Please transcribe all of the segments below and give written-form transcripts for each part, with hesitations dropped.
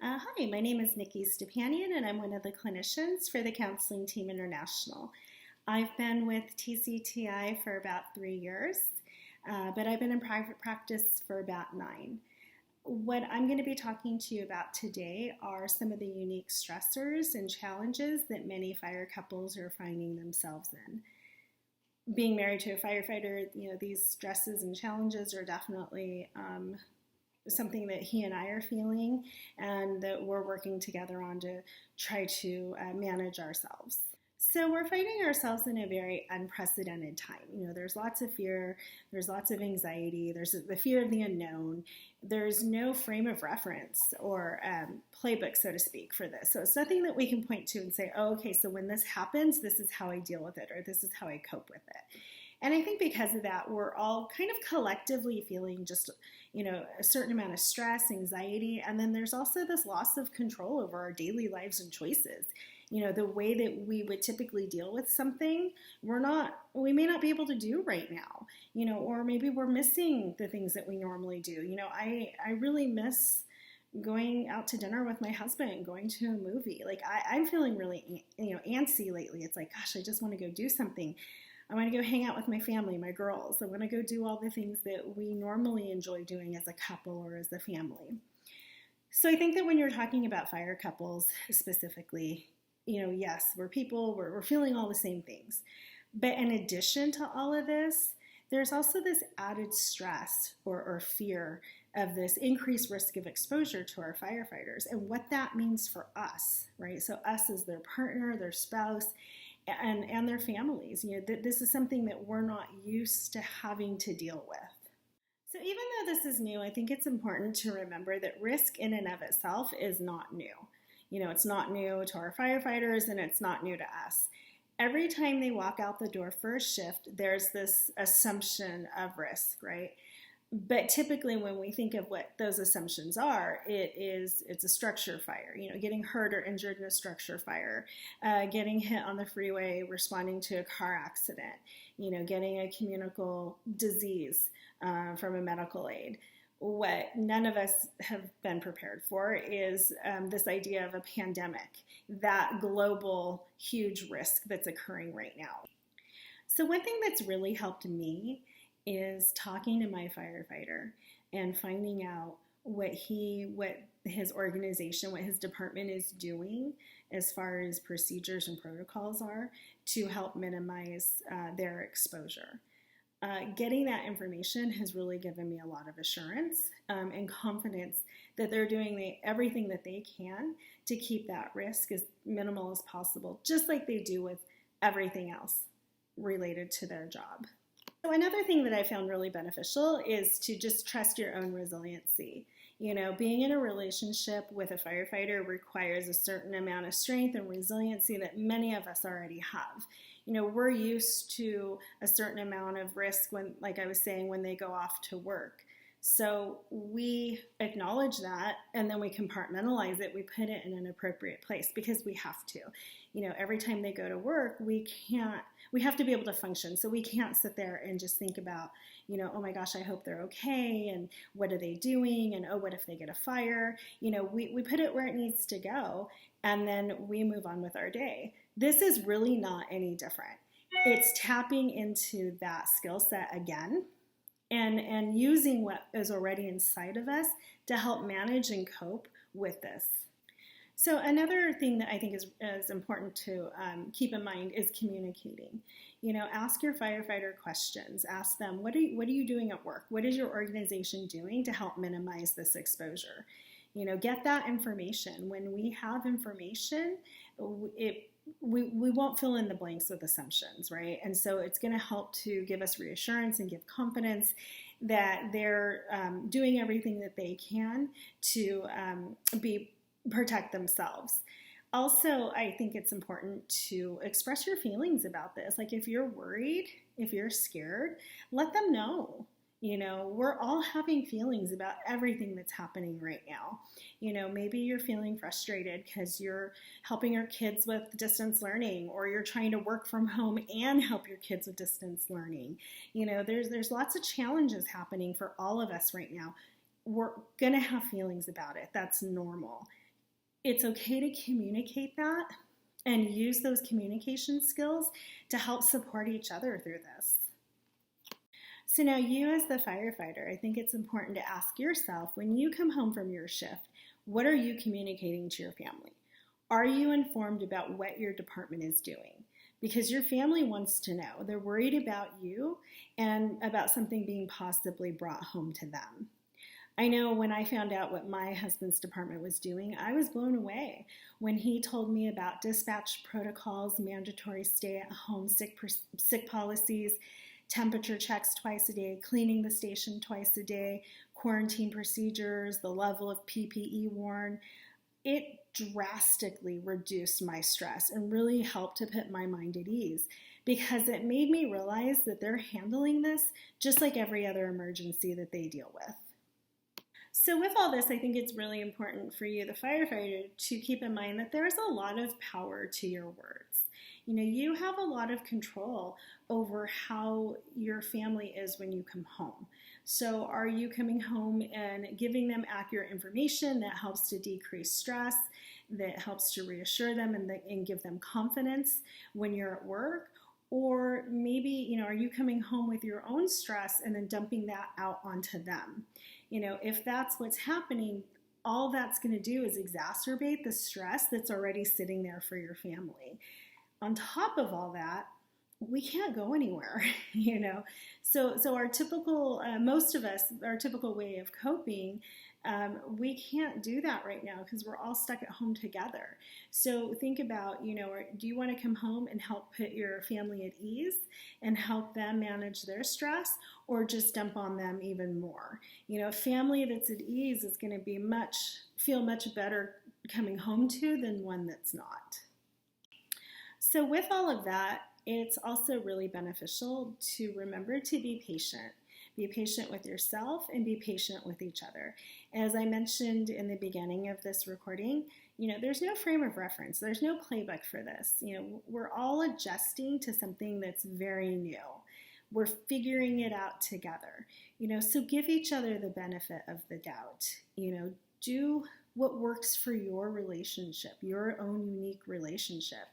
Hi, my name is Niki Stepanian, and I'm one of the clinicians for the Counseling Team International. I've been with TCTI for about 3 years, but I've been in private practice for about 9. What I'm going to be talking to you about today are some of the unique stressors and challenges that many fire couples are finding themselves in. Being married to a firefighter, these stresses and challenges are definitely something that he and I are feeling and that we're working together on to try to manage ourselves. So we're finding ourselves in a very unprecedented time. There's lots of fear, there's lots of anxiety, there's the fear of the unknown. There's no frame of reference or playbook, so to speak, for this. So it's nothing that we can point to and say, oh, okay, so when this happens, this is how I deal with it, or this is how I cope with it. And I think because of that, we're all kind of collectively feeling just, a certain amount of stress, anxiety, and then there's also this loss of control over our daily lives and choices. The way that we would typically deal with something, we may not be able to do right now, or maybe we're missing the things that we normally do. I really miss going out to dinner with my husband, going to a movie. Like I'm feeling really, antsy lately. It's like, gosh, I just want to go do something. I want to go hang out with my family, my girls. I want to go do all the things that we normally enjoy doing as a couple or as a family. So I think that when you're talking about fire couples specifically, yes, we're people, we're feeling all the same things. But in addition to all of this, there's also this added stress or fear of this increased risk of exposure to our firefighters and what that means for us, right? So us as their partner, their spouse, and their families. This is something that we're not used to having to deal with. So even though this is new, I think it's important to remember that risk in and of itself is not new. It's not new to our firefighters and it's not new to us. Every time they walk out the door for a shift, there's this assumption of risk, right? But typically when we think of what those assumptions are, it's a structure fire, getting hurt or injured in a structure fire, getting hit on the freeway, responding to a car accident, getting a communicable disease from a medical aid. What none of us have been prepared for is this idea of a pandemic, that global huge risk that's occurring right now. So one thing that's really helped me is talking to my firefighter and finding out what his organization, what his department is doing as far as procedures and protocols are to help minimize their exposure. Getting that information has really given me a lot of assurance and confidence that they're doing everything that they can to keep that risk as minimal as possible, just like they do with everything else related to their job. So another thing that I found really beneficial is to just trust your own resiliency. Being in a relationship with a firefighter requires a certain amount of strength and resiliency that many of us already have. We're used to a certain amount of risk when, like I was saying, when they go off to work. So we acknowledge that and then we compartmentalize it. We put it in an appropriate place because we have to. Every time they go to work, we have to be able to function. So we can't sit there and just think about, oh my gosh, I hope they're okay. And what are they doing? And oh, what if they get a fire? We put it where it needs to go and then we move on with our day. This is really not any different. It's tapping into that skill set again and using what is already inside of us to help manage and cope with this. So another thing that I think is important to keep in mind is communicating. Ask your firefighter questions. Ask them, what are you doing at work? What is your organization doing to help minimize this exposure? Get that information. When we have information, we won't fill in the blanks with assumptions, right? And so it's going to help to give us reassurance and give confidence that they're doing everything that they can to protect themselves. Also, I think it's important to express your feelings about this. Like if you're worried, if you're scared, let them know. We're all having feelings about everything that's happening right now. Maybe you're feeling frustrated because you're helping your kids with distance learning, or you're trying to work from home and help your kids with distance learning. There's lots of challenges happening for all of us right now. We're going to have feelings about it. That's normal. it's okay to communicate that and use those communication skills to help support each other through this. So now you as the firefighter, I think it's important to ask yourself, when you come home from your shift, what are you communicating to your family? Are you informed about what your department is doing? Because your family wants to know. They're worried about you and about something being possibly brought home to them. I know when I found out what my husband's department was doing, I was blown away when he told me about dispatch protocols, mandatory stay-at-home sick policies, temperature checks twice a day, cleaning the station twice a day, quarantine procedures, the level of PPE worn. It drastically reduced my stress and really helped to put my mind at ease, because it made me realize that they're handling this just like every other emergency that they deal with. So with all this, I think it's really important for you, the firefighter, to keep in mind that there's a lot of power to your words. You know, you have a lot of control over how your family is when you come home. So are you coming home and giving them accurate information that helps to decrease stress, that helps to reassure them and give them confidence when you're at work? Or maybe, you know, are you coming home with your own stress and then dumping that out onto them? You know, if that's what's happening, all that's going to do is exacerbate the stress that's already sitting there for your family. On top of all that, we can't go anywhere, you know. So our typical, most of us, our typical way of coping, we can't do that right now because we're all stuck at home together. So think about, you know, do you want to come home and help put your family at ease and help them manage their stress, or just dump on them even more? You know, a family that's at ease is going to feel much better coming home to than one that's not. So with all of that, it's also really beneficial to remember to be patient. Be patient with yourself and be patient with each other. As I mentioned in the beginning of this recording, you know, there's no frame of reference. There's no playbook for this. You know, we're all adjusting to something that's very new. We're figuring it out together. You know, so give each other the benefit of the doubt. You know, do what works for your relationship, your own unique relationship.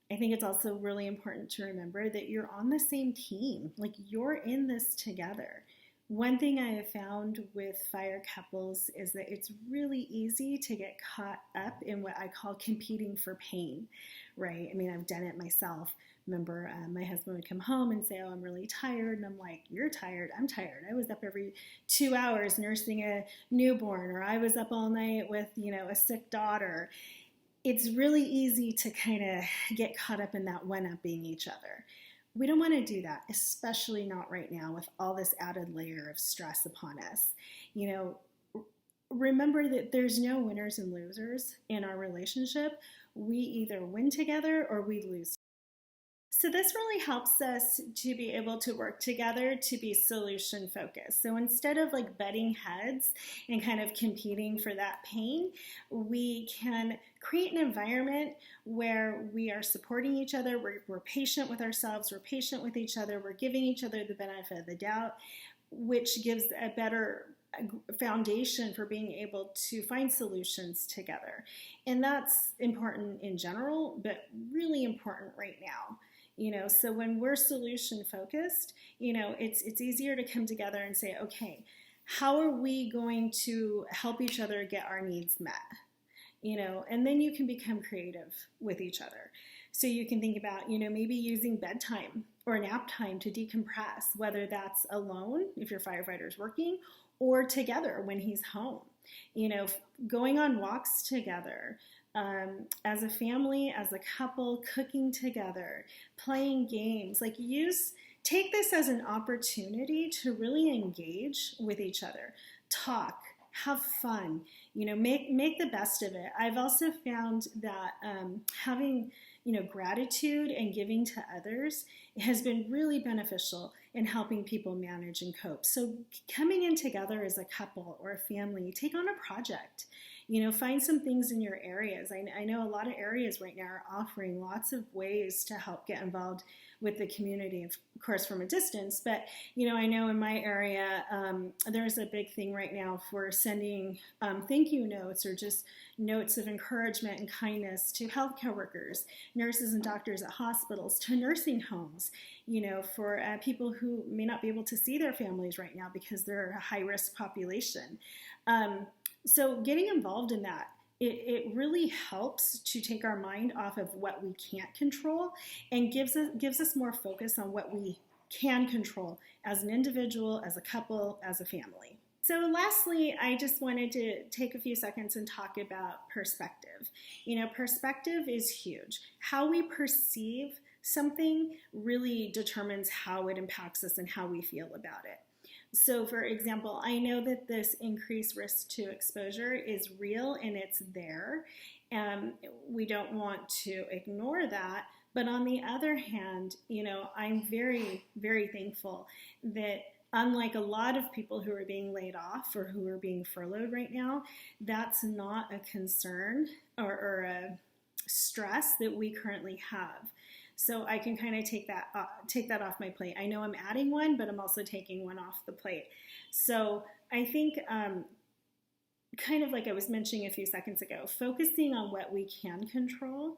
I think it's also really important to remember that you're on the same team. Like, you're in this together. One thing I have found with fire couples is that it's really easy to get caught up in what I call competing for pain, right? I mean, I've done it myself. Remember, my husband would come home and say, "Oh, I'm really tired." And I'm like, "You're tired? I'm tired. I was up every 2 hours nursing a newborn," or "I was up all night with, you know, a sick daughter." It's really easy to kind of get caught up in that one-upping each other. We don't want to do that, especially not right now with all this added layer of stress upon us. You know, remember that there's no winners and losers in our relationship. We either win together or we lose. So this really helps us to be able to work together to be solution focused. So instead of like butting heads and kind of competing for that pain, we can create an environment where we are supporting each other, we're patient with ourselves, we're patient with each other, we're giving each other the benefit of the doubt, which gives a better foundation for being able to find solutions together. And that's important in general, but really important right now. You know, so when we're solution focused, you know, it's easier to come together and say, okay, how are we going to help each other get our needs met? You know, and then you can become creative with each other. So you can think about, you know, maybe using bedtime or nap time to decompress, whether that's alone if your firefighter's working, or together when he's home. You know, going on walks together, as a family, as a couple, cooking together, playing games. Like, take this as an opportunity to really engage with each other, talk, have fun, you know, make the best of it. I've also found that having, you know, gratitude and giving to others has been really beneficial in helping people manage and cope. So coming in together as a couple or a family, take on a project. Find some things in your areas. I know a lot of areas right now are offering lots of ways to help get involved with the community, of course, from a distance. But, I know in my area, there's a big thing right now for sending thank you notes or just notes of encouragement and kindness to healthcare workers, nurses and doctors at hospitals, to nursing homes, for people who may not be able to see their families right now because they're a high-risk population. So getting involved in that, it really helps to take our mind off of what we can't control and gives us more focus on what we can control as an individual, as a couple, as a family. So lastly, I just wanted to take a few seconds and talk about perspective. Perspective is huge. How we perceive something really determines how it impacts us and how we feel about it. So for example, I know that this increased risk to exposure is real and it's there. We don't want to ignore that. But on the other hand, I'm very, very thankful that unlike a lot of people who are being laid off or who are being furloughed right now, that's not a concern or a stress that we currently have. So I can kind of take that off my plate. I know I'm adding one, but I'm also taking one off the plate. So I think kind of like I was mentioning a few seconds ago, focusing on what we can control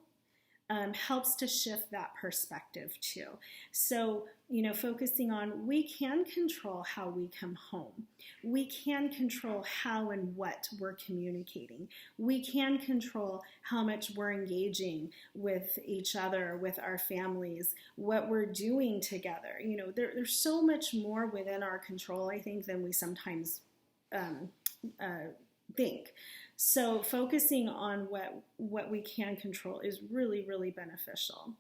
helps to shift that perspective too. So, focusing on we can control how we come home. We can control how and what we're communicating. We can control how much we're engaging with each other, with our families, what we're doing together. There's so much more within our control, I think, than we sometimes think. So focusing on what we can control is really, really beneficial.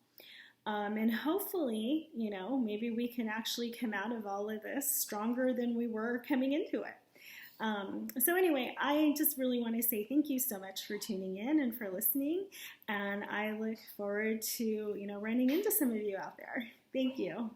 And hopefully, maybe we can actually come out of all of this stronger than we were coming into it. So anyway, I just really want to say thank you so much for tuning in and for listening. And I look forward to, running into some of you out there. Thank you.